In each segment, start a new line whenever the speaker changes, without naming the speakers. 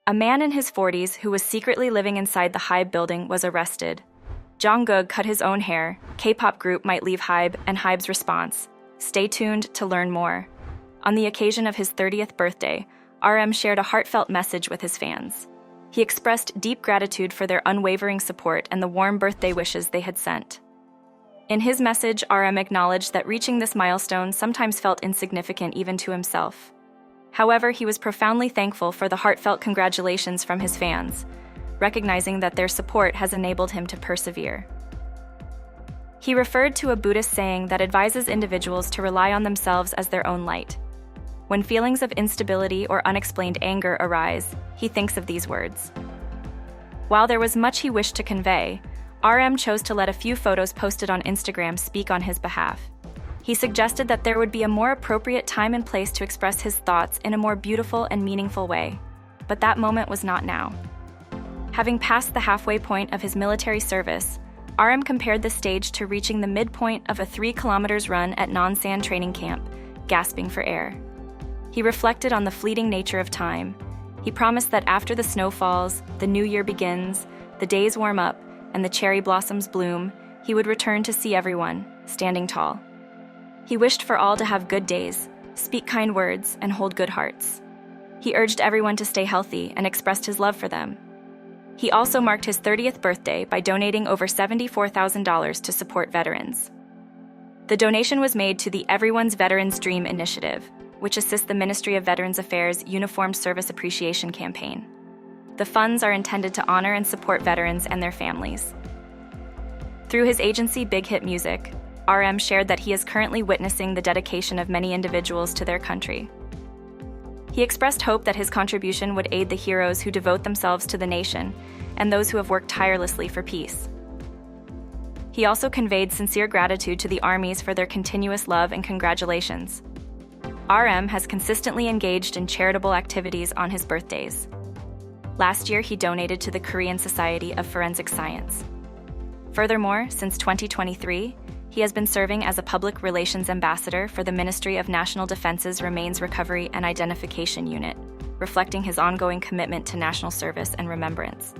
A man in his 40s who was secretly living inside the HYBE building was arrested. Jungkook cut his own hair, K-pop group might leave HYBE, and HYBE's response. Stay tuned to learn more. On the occasion of his 30th birthday, RM shared a heartfelt message with his fans. He expressed deep gratitude for their unwavering support and the warm birthday wishes they had sent. In his message, RM acknowledged that reaching this milestone sometimes felt insignificant even to himself. However, he was profoundly thankful for the heartfelt congratulations from his fans, recognizing that their support has enabled him to persevere. He referred to a Buddhist saying that advises individuals to rely on themselves as their own light. When feelings of instability or unexplained anger arise, he thinks of these words. While there was much he wished to convey, RM chose to let a few photos posted on Instagram speak on his behalf. He suggested that there would be a more appropriate time and place to express his thoughts in a more beautiful and meaningful way, but that moment was not now. Having passed the halfway point of his military service, RM compared the stage to reaching the midpoint of a 3 kilometers run at Nonsan training camp, gasping for air. He reflected on the fleeting nature of time. He promised that after the snow falls, the new year begins, the days warm up, and the cherry blossoms bloom, he would return to see everyone, standing tall. He wished for all to have good days, speak kind words, and hold good hearts. He urged everyone to stay healthy and expressed his love for them. He also marked his 30th birthday by donating over $74,000 to support veterans. The donation was made to the Everyone's Veterans Dream initiative, which assists the Ministry of Veterans Affairs' Uniformed Service Appreciation campaign. The funds are intended to honor and support veterans and their families. Through his agency Big Hit Music, RM shared that he is currently witnessing the dedication of many individuals to their country. He expressed hope that his contribution would aid the heroes who devote themselves to the nation and those who have worked tirelessly for peace. He also conveyed sincere gratitude to the armies for their continuous love and congratulations. RM has consistently engaged in charitable activities on his birthdays. Last year, he donated to the Korean Society of Forensic Science. Furthermore, since 2023, he has been serving as a public relations ambassador for the Ministry of National Defense's Remains Recovery and Identification Unit, reflecting his ongoing commitment to national service and remembrance.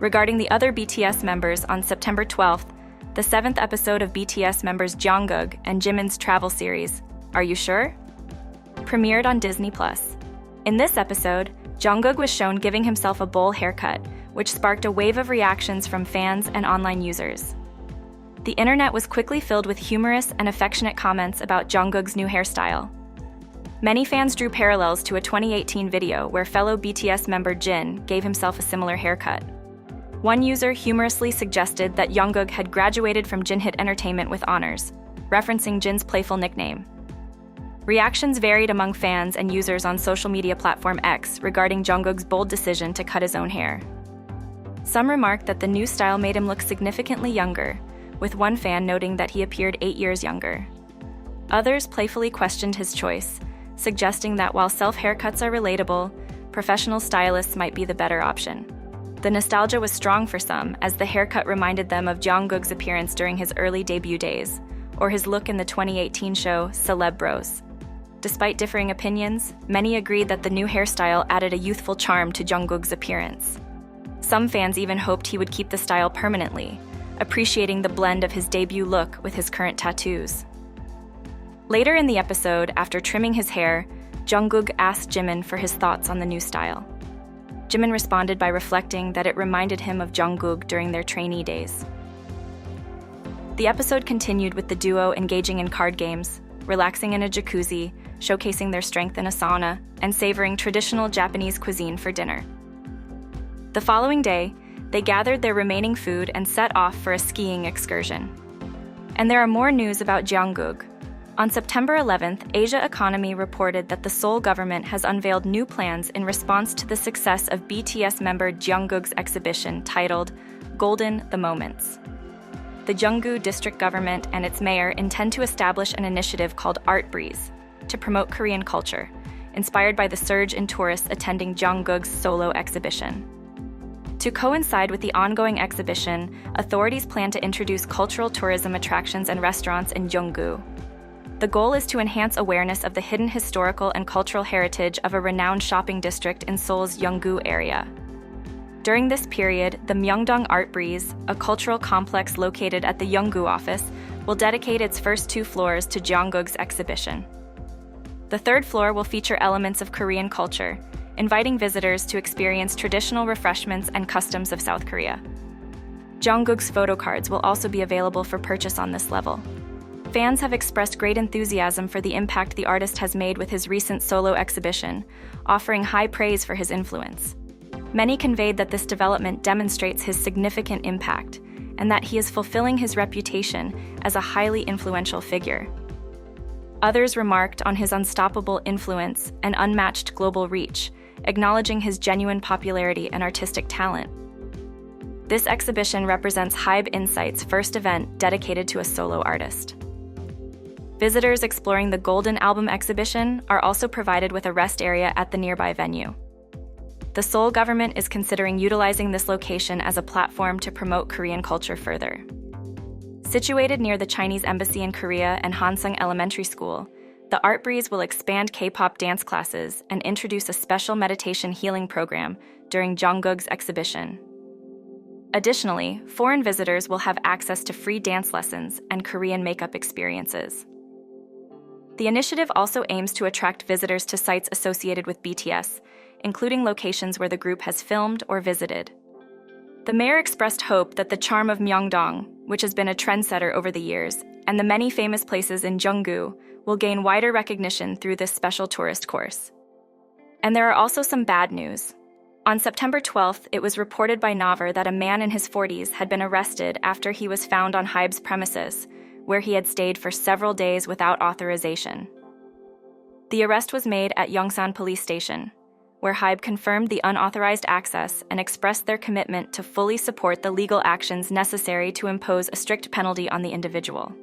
Regarding the other BTS members, on September 12th, the 7th episode of BTS members Jungkook and Jimin's travel series, Are You Sure?, premiered on Disney+. In this episode, Jungkook was shown giving himself a bowl haircut, which sparked a wave of reactions from fans and online users. The internet was quickly filled with humorous and affectionate comments about Jungkook's new hairstyle. Many fans drew parallels to a 2018 video where fellow BTS member Jin gave himself a similar haircut. One user humorously suggested that Jungkook had graduated from Jinhit Entertainment with honors, referencing Jin's playful nickname. Reactions varied among fans and users on social media platform X regarding Jungkook's bold decision to cut his own hair. Some remarked that the new style made him look significantly younger, with one fan noting that he appeared 8 years younger. Others playfully questioned his choice, suggesting that while self-haircuts are relatable, professional stylists might be the better option. The nostalgia was strong for some, as the haircut reminded them of Jungkook's appearance during his early debut days, or his look in the 2018 show Celeb Bros. Despite differing opinions, many agreed that the new hairstyle added a youthful charm to Jungkook's appearance. Some fans even hoped he would keep the style permanently, appreciating the blend of his debut look with his current tattoos. Later in the episode, after trimming his hair, Jungkook asked Jimin for his thoughts on the new style. Jimin responded by reflecting that it reminded him of Jungkook during their trainee days. The episode continued with the duo engaging in card games, relaxing in a jacuzzi, showcasing their strength in a sauna, and savoring traditional Japanese cuisine for dinner. The following day, they gathered their remaining food and set off for a skiing excursion. And there are more news about Jungkook. On September 11th, Asia Economy reported that the Seoul government has unveiled new plans in response to the success of BTS member Jungkook's exhibition titled Golden the Moments. The Jeonggu district government and its mayor intend to establish an initiative called Art Breeze to promote Korean culture, inspired by the surge in tourists attending Jungkook's solo exhibition. To coincide with the ongoing exhibition, authorities plan to introduce cultural tourism attractions and restaurants in Jeonggu. The goal is to enhance awareness of the hidden historical and cultural heritage of a renowned shopping district in Seoul's Yeonggu area. During this period, the Myeongdong Art Breeze, a cultural complex located at the Yeonggu office, will dedicate its first 2 floors to Jungkook's exhibition. The 3rd floor will feature elements of Korean culture, inviting visitors to experience traditional refreshments and customs of South Korea. Jungkook's photo cards will also be available for purchase on this level. Fans have expressed great enthusiasm for the impact the artist has made with his recent solo exhibition, offering high praise for his influence. Many conveyed that this development demonstrates his significant impact and that he is fulfilling his reputation as a highly influential figure. Others remarked on his unstoppable influence and unmatched global reach, acknowledging his genuine popularity and artistic talent. This exhibition represents HYBE Insight's first event dedicated to a solo artist. Visitors exploring the Golden Album exhibition are also provided with a rest area at the nearby venue. The Seoul government is considering utilizing this location as a platform to promote Korean culture further. Situated near the Chinese Embassy in Korea and Hansung Elementary School, the Art Breeze will expand K-pop dance classes and introduce a special meditation healing program during Jungkook's exhibition. Additionally, foreign visitors will have access to free dance lessons and Korean makeup experiences. The initiative also aims to attract visitors to sites associated with BTS, including locations where the group has filmed or visited. The mayor expressed hope that the charm of Myeongdong, which has been a trendsetter over the years, and the many famous places in Jeonggu will gain wider recognition through this special tourist course. And there are also some bad news. On September 12th, it was reported by Naver that a man in his 40s had been arrested after he was found on HYBE's premises, where he had stayed for several days without authorization. The arrest was made at Yongsan Police Station, where HYBE confirmed the unauthorized access and expressed their commitment to fully support the legal actions necessary to impose a strict penalty on the individual.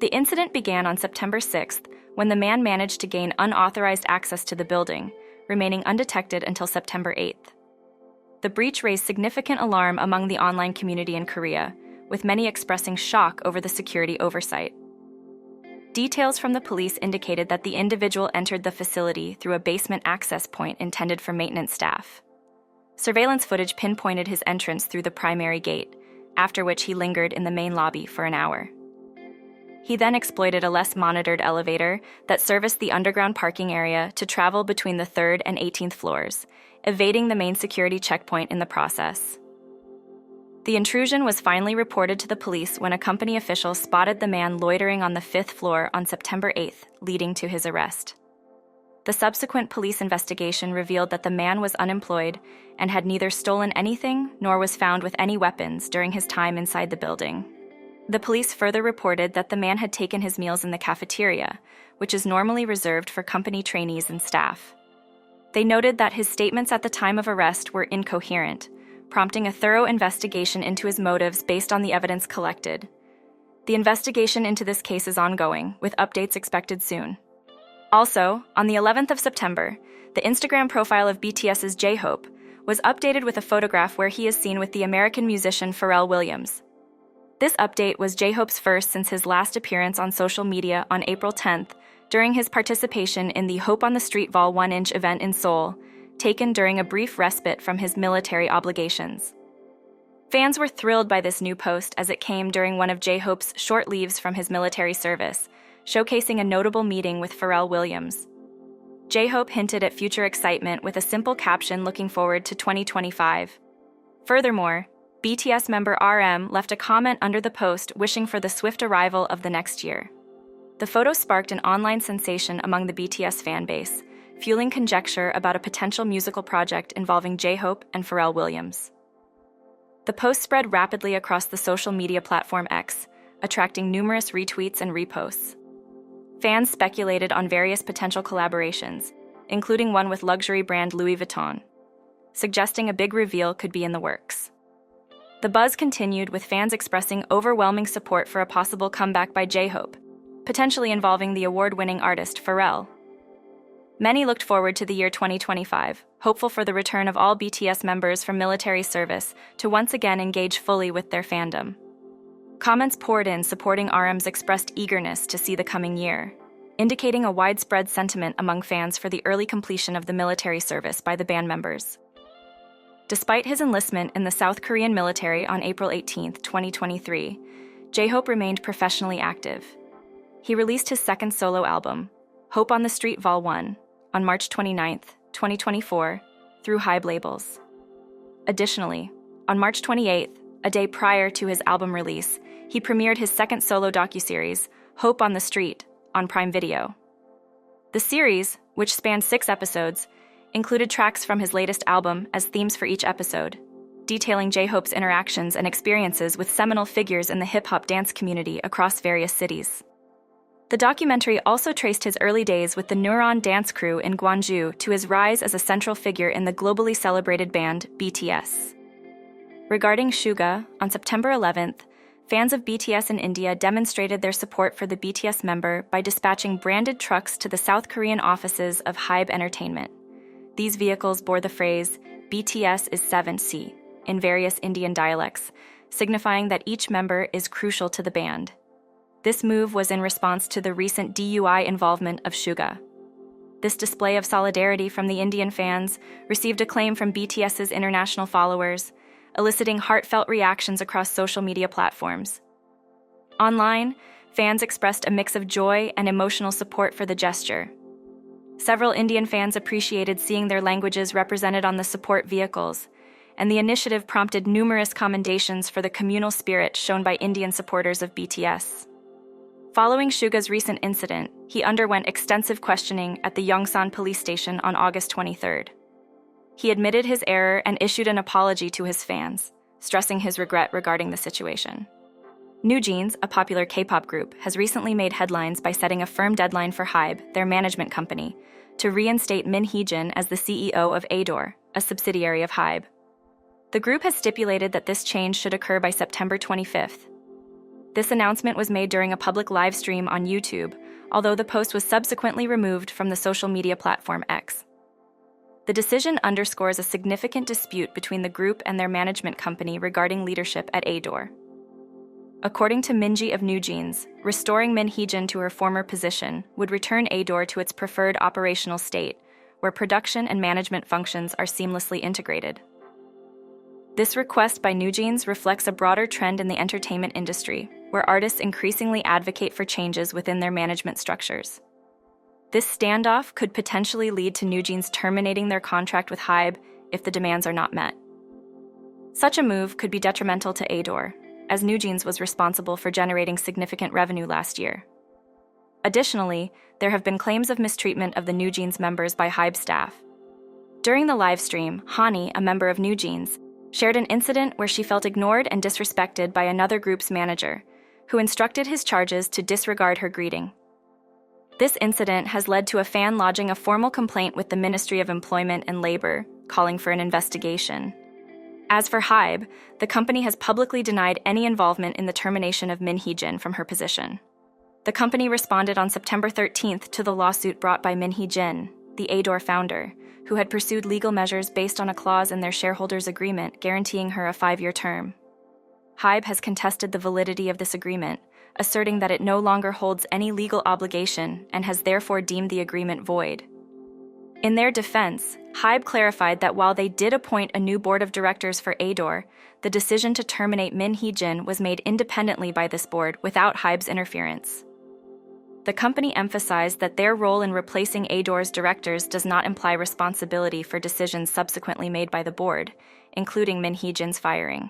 The incident began on September 6th, when the man managed to gain unauthorized access to the building, remaining undetected until September 8th. The breach raised significant alarm among the online community in Korea, with many expressing shock over the security oversight. Details from the police indicated that the individual entered the facility through a basement access point intended for maintenance staff. Surveillance footage pinpointed his entrance through the primary gate, after which he lingered in the main lobby for an hour. He then exploited a less monitored elevator that serviced the underground parking area to travel between the 3rd and 18th floors, evading the main security checkpoint in the process. The intrusion was finally reported to the police when a company official spotted the man loitering on the 5th floor on September 8th, leading to his arrest. The subsequent police investigation revealed that the man was unemployed and had neither stolen anything nor was found with any weapons during his time inside the building. The police further reported that the man had taken his meals in the cafeteria, which is normally reserved for company trainees and staff. They noted that his statements at the time of arrest were incoherent, prompting a thorough investigation into his motives based on the evidence collected. The investigation into this case is ongoing, with updates expected soon. Also, on the 11th of September, the Instagram profile of BTS's J-Hope was updated with a photograph where he is seen with the American musician Pharrell Williams. This update was J-Hope's first since his last appearance on social media on April 10th during his participation in the Hope on the Street Vol 1-inch event in Seoul, taken during a brief respite from his military obligations. Fans were thrilled by this new post as it came during one of J-Hope's short leaves from his military service, showcasing a notable meeting with Pharrell Williams. J-Hope hinted at future excitement with a simple caption looking forward to 2025. Furthermore, BTS member RM left a comment under the post wishing for the swift arrival of the next year. The photo sparked an online sensation among the BTS fanbase, fueling conjecture about a potential musical project involving J-Hope and Pharrell Williams. The post spread rapidly across the social media platform X, attracting numerous retweets and reposts. Fans speculated on various potential collaborations, including one with luxury brand Louis Vuitton, suggesting a big reveal could be in the works. The buzz continued with fans expressing overwhelming support for a possible comeback by J-Hope, potentially involving the award-winning artist Pharrell. Many looked forward to the year 2025, hopeful for the return of all BTS members from military service to once again engage fully with their fandom. Comments poured in supporting RM's expressed eagerness to see the coming year, indicating a widespread sentiment among fans for the early completion of the military service by the band members. Despite his enlistment in the South Korean military on April 18, 2023, J-Hope remained professionally active. He released his second solo album, Hope on the Street Vol. 1, on March 29, 2024, through HYBE labels. Additionally, on March 28, a day prior to his album release, he premiered his second solo docuseries, Hope on the Street, on Prime Video. The series, which spanned 6 episodes, included tracks from his latest album as themes for each episode, detailing J-Hope's interactions and experiences with seminal figures in the hip-hop dance community across various cities. The documentary also traced his early days with the Neuron dance crew in Gwangju to his rise as a central figure in the globally celebrated band BTS. Regarding Suga, on September 11th, fans of BTS in India demonstrated their support for the BTS member by dispatching branded trucks to the South Korean offices of HYBE Entertainment. These vehicles bore the phrase, BTS is 7C, in various Indian dialects, signifying that each member is crucial to the band. This move was in response to the recent DUI involvement of Suga. This display of solidarity from the Indian fans received acclaim from BTS's international followers, eliciting heartfelt reactions across social media platforms. Online, fans expressed a mix of joy and emotional support for the gesture. Several Indian fans appreciated seeing their languages represented on the support vehicles, and the initiative prompted numerous commendations for the communal spirit shown by Indian supporters of BTS. Following Suga's recent incident, he underwent extensive questioning at the Yongsan police station on August 23rd. He admitted his error and issued an apology to his fans, stressing his regret regarding the situation. NewJeans, a popular K-pop group, has recently made headlines by setting a firm deadline for HYBE, their management company, to reinstate Min Hee-jin as the CEO of Adore, a subsidiary of HYBE. The group has stipulated that this change should occur by September 25th. This announcement was made during a public live stream on YouTube, although the post was subsequently removed from the social media platform X. The decision underscores a significant dispute between the group and their management company regarding leadership at Adore. According to Minji of NewJeans, restoring Min Hee-jin to her former position would return Adore to its preferred operational state, where production and management functions are seamlessly integrated. This request by NewJeans reflects a broader trend in the entertainment industry, where artists increasingly advocate for changes within their management structures. This standoff could potentially lead to NewJeans terminating their contract with HYBE if the demands are not met. Such a move could be detrimental to Adore, as NewJeans was responsible for generating significant revenue last year. Additionally, there have been claims of mistreatment of the NewJeans members by HYBE staff. During the live stream, Hani, a member of NewJeans, shared an incident where she felt ignored and disrespected by another group's manager, who instructed his charges to disregard her greeting. This incident has led to a fan lodging a formal complaint with the Ministry of Employment and Labor, calling for an investigation. As for HYBE, the company has publicly denied any involvement in the termination of Min Hee-jin from her position. The company responded on September 13th to the lawsuit brought by Min Hee-jin, the Adore founder, who had pursued legal measures based on a clause in their shareholders' agreement guaranteeing her a 5-year term. HYBE has contested the validity of this agreement, asserting that it no longer holds any legal obligation and has therefore deemed the agreement void. In their defense, HYBE clarified that while they did appoint a new board of directors for Adore, the decision to terminate Min Hee-jin was made independently by this board without HYBE's interference. The company emphasized that their role in replacing Adore's directors does not imply responsibility for decisions subsequently made by the board, including Min Hee-jin's firing.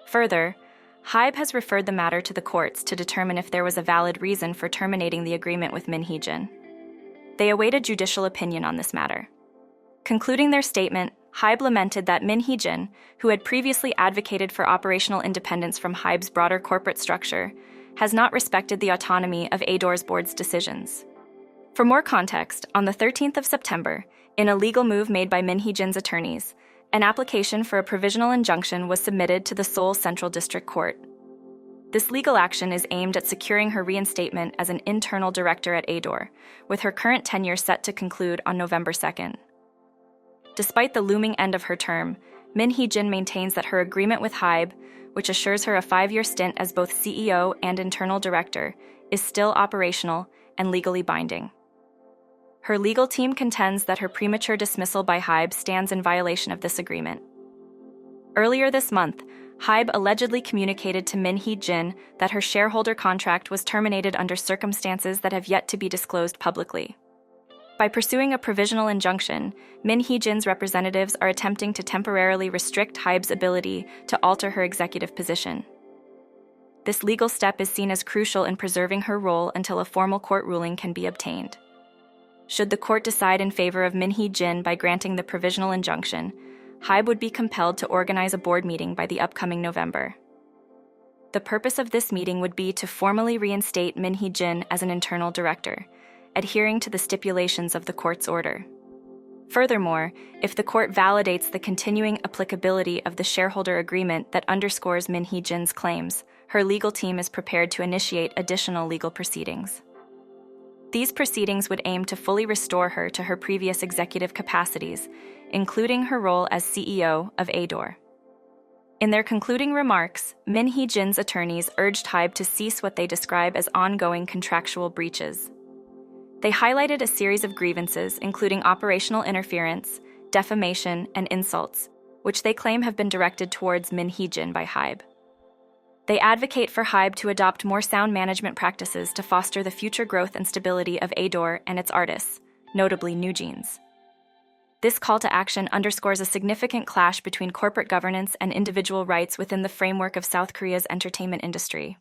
Further, HYBE has referred the matter to the courts to determine if there was a valid reason for terminating the agreement with Min Hee-jin. They await a judicial opinion on this matter. Concluding their statement, HYBE lamented that Min Hee-jin, who had previously advocated for operational independence from HYBE's broader corporate structure, has not respected the autonomy of Adore's board's decisions. For more context, on the 13th of September, in a legal move made by Min Hee-jin's attorneys, an application for a provisional injunction was submitted to the Seoul Central District Court. This legal action is aimed at securing her reinstatement as an internal director at Adore, with her current tenure set to conclude on November 2nd. Despite the looming end of her term, Min Hee-jin maintains that her agreement with HYBE, which assures her a 5-year stint as both CEO and internal director, is still operational and legally binding. Her legal team contends that her premature dismissal by HYBE stands in violation of this agreement. Earlier this month, HYBE allegedly communicated to Min Hee-jin that her shareholder contract was terminated under circumstances that have yet to be disclosed publicly. By pursuing a provisional injunction, Min Hee-jin's representatives are attempting to temporarily restrict HYBE's ability to alter her executive position. This legal step is seen as crucial in preserving her role until a formal court ruling can be obtained. Should the court decide in favor of Min Hee-jin by granting the provisional injunction, HYBE would be compelled to organize a board meeting by the upcoming November. The purpose of this meeting would be to formally reinstate Min Hee-jin as an internal director, adhering to the stipulations of the court's order. Furthermore, if the court validates the continuing applicability of the shareholder agreement that underscores Min Hee-jin's claims, her legal team is prepared to initiate additional legal proceedings. These proceedings would aim to fully restore her to her previous executive capacities, including her role as CEO of Adore. In their concluding remarks, Min Hee-jin's attorneys urged HYBE to cease what they describe as ongoing contractual breaches. They highlighted a series of grievances, including operational interference, defamation, and insults, which they claim have been directed towards Min Hee-jin by HYBE. They advocate for HYBE to adopt more sound management practices to foster the future growth and stability of Adore and its artists, notably NewJeans. This call to action underscores a significant clash between corporate governance and individual rights within the framework of South Korea's entertainment industry.